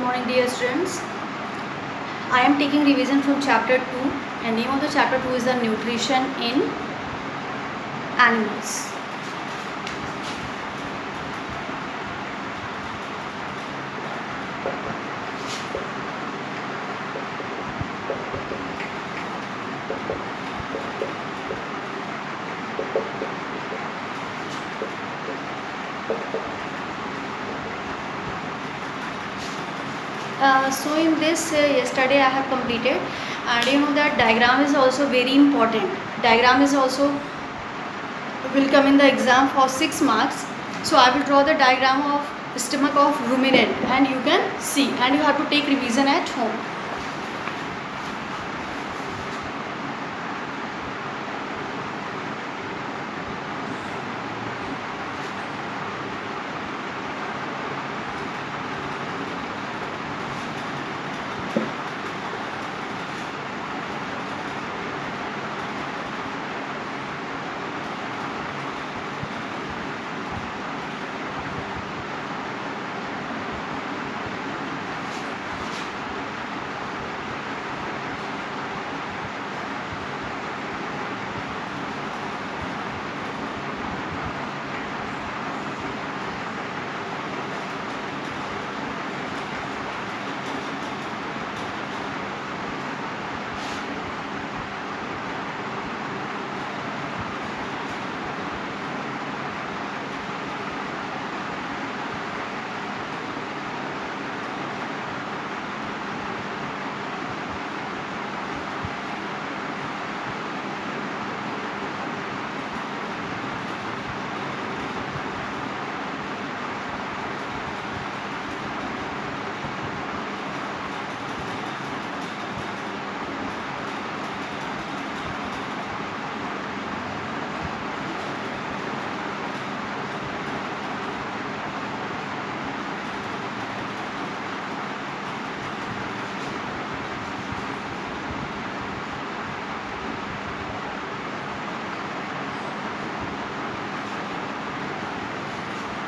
morning, dear students. I am taking revision from chapter 2, and name of the chapter 2 is the nutrition in animals. So in this yesterday I have completed, and you know that diagram is also very important. Diagram is also will come in the exam for 6 marks. So I will draw the diagram of stomach of ruminant, and you can see, and you have to take revision at home.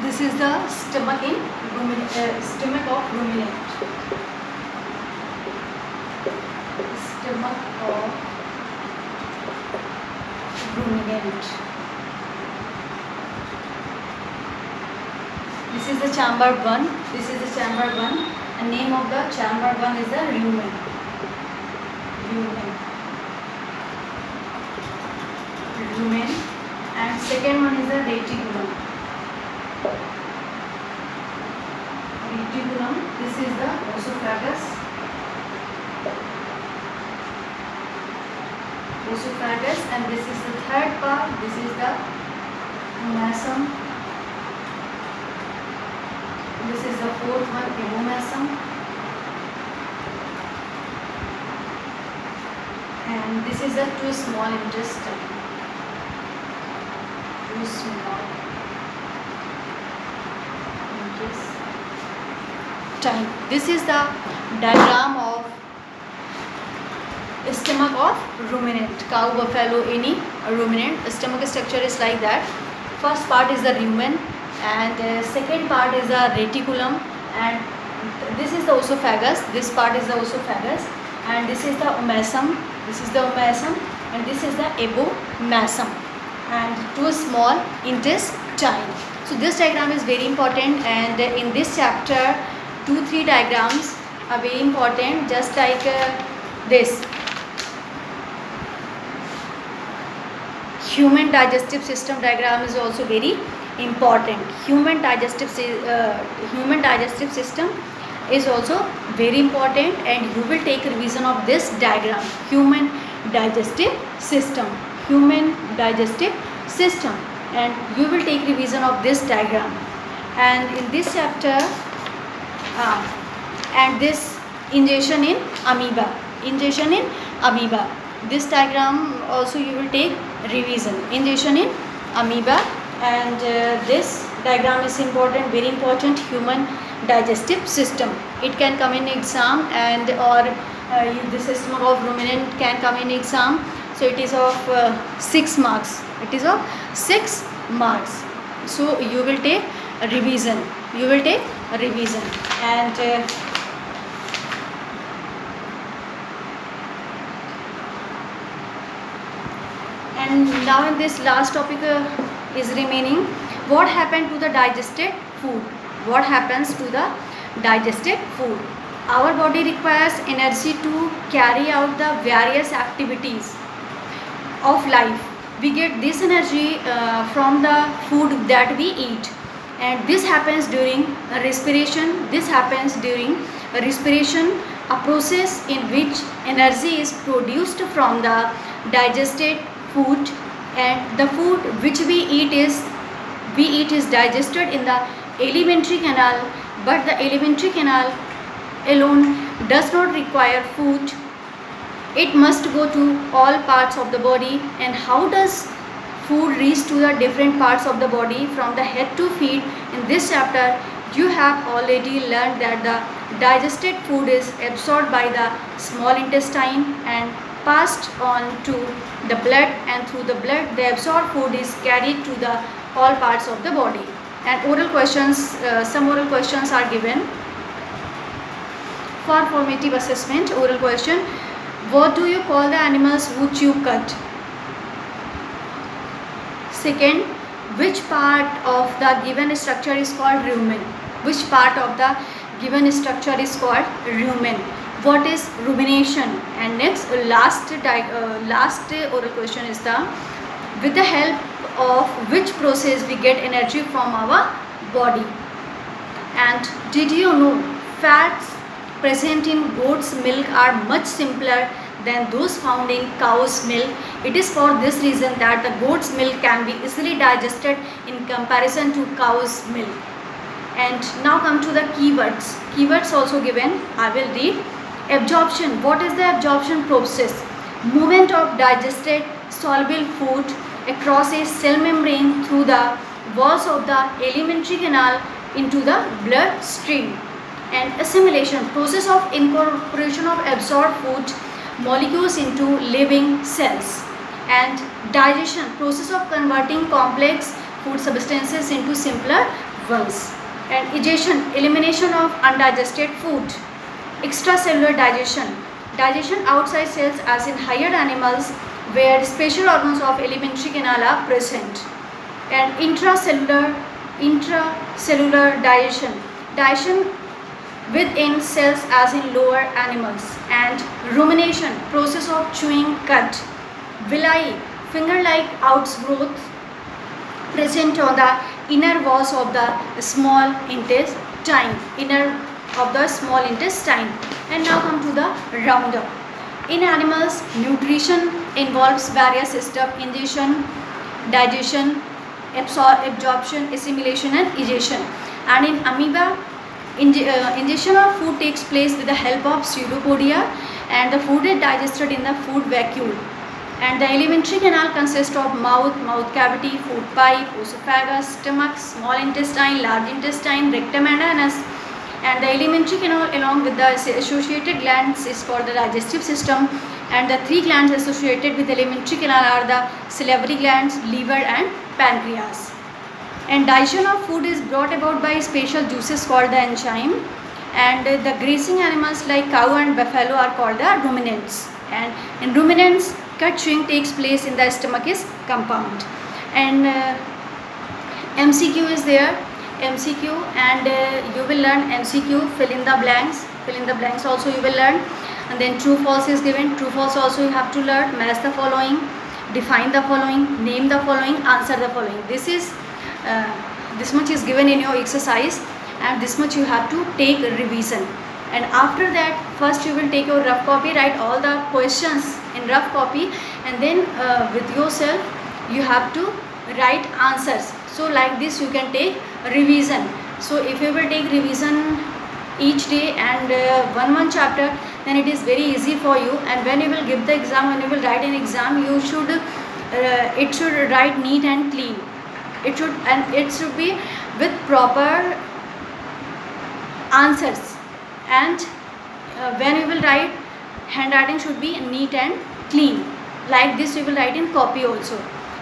This is the stomach in stomach of ruminant. Stomach of ruminant. This is the chamber 1. This is the chamber 1. And name of the chamber 1 is the rumen. Rumen. And second one is the reticulum. Reticulum. This is the esophagus. Esophagus, and this is the third part. This is the omasum. This is the fourth one, abomasum. And this is the two small intestine. Two small intestine. This is the diagram of stomach of ruminant. Cow, buffalo, any ruminant. Stomach structure is like that. First part is the rumen, and second part is the reticulum, and this is the esophagus. This part is the esophagus, and this is the omasum. This is the omasum, and this is the abomasum, and two small intestine. So this diagram is very important, and in this chapter 2-3 diagrams are very important, just like this. Human digestive system diagram is also very important. Human digestive system is also very important, and you will take revision of this diagram. Human digestive system. Human digestive system, and you will take revision of this diagram. And in this chapter, and this ingestion in amoeba. Ingestion in amoeba. This diagram also you will take revision. Ingestion in amoeba, and this diagram is important, very important. Human digestive system. It can come in exam, and or the system of ruminant can come in exam. So it is of 6 marks. It is of 6 marks. So you will take revision. You will take revision, and And now in this last topic is remaining, what happened to the digested food? What happens to the digested food? Our body requires energy to carry out the various activities of life. We get this energy from the food that we eat, and this happens during respiration. This happens during respiration, a process in which energy is produced from the digested food, and the food which we eat is digested in the alimentary canal. But the alimentary canal alone does not require food. It must go to all parts of the body. And how does food reach to the different parts of the body from the head to feet? In this chapter you have already learned that the digested food is absorbed by the small intestine and passed on to the blood, and through the blood the absorbed food is carried to the all parts of the body. And oral questions, some oral questions are given for formative assessment. Oral question: what do you call the animals who chew cud? Second, which part of the given structure is called rumen? Which part of the given structure is called rumen? What is rumination? And next, last oral question is the, with the help of which process we get energy from our body? And did you know fats present in goat's milk are much simpler than those found in cow's milk? It is for this reason that the goat's milk can be easily digested in comparison to cow's milk. And now come to the keywords. Keywords also given. I will read. Absorption. What is the absorption process? Movement of digested soluble food across a cell membrane through the walls of the alimentary canal into the blood stream. And assimilation. Process of incorporation of absorbed food molecules into living cells. And digestion, process of converting complex food substances into simpler ones. And egestion, elimination of undigested food. Extracellular digestion, digestion outside cells as in higher animals where special organs of alimentary canal are present. And intracellular digestion, digestion within cells as in lower animals. And rumination, process of chewing cud. Villi, finger-like outgrowth present on the inner walls of the small intestine. And now come to the roundup. In animals, nutrition involves various steps: ingestion, digestion, absorption, assimilation and egestion. And in amoeba, ingestion of food takes place with the help of pseudopodia, and the food is digested in the food vacuole. And the alimentary canal consists of mouth cavity, food pipe, esophagus, stomach, small intestine, large intestine, rectum and anus. And the alimentary canal along with the associated glands is called the digestive system. And the three glands associated with the alimentary canal are the salivary glands, liver and pancreas. And digestion of food is brought about by special juices called the enzyme. And the grazing animals like cow and buffalo are called the ruminants. And in ruminants, cud chewing takes place in the stomach is compound. And MCQ is there. MCQ, and you will learn MCQ, fill in the blanks also you will learn. And then true false is given. True false also you have to learn. Match the following, define the following, name the following, answer the following. This much is given in your exercise, and this much you have to take revision. And after that, first you will take your rough copy, write all the questions in rough copy, and then with yourself you have to write answers. So like this you can take revision. So if you will take revision each day and one chapter, then it is very easy for you. And when you will give the exam, when you will write an exam, you should it should write neat and clean. It should be with proper answers. And when you will write, handwriting should be neat and clean. Like this you will write in copy also.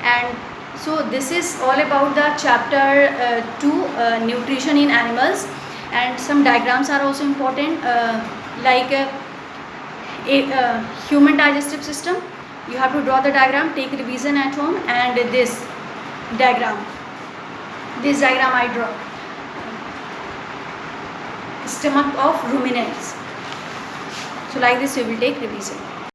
And so this is all about the chapter 2, nutrition in animals. And some diagrams are also important, like a human digestive system. You have to draw the diagram, take revision at home, and this diagram I draw. Stomach of ruminants. So like this you will take revision.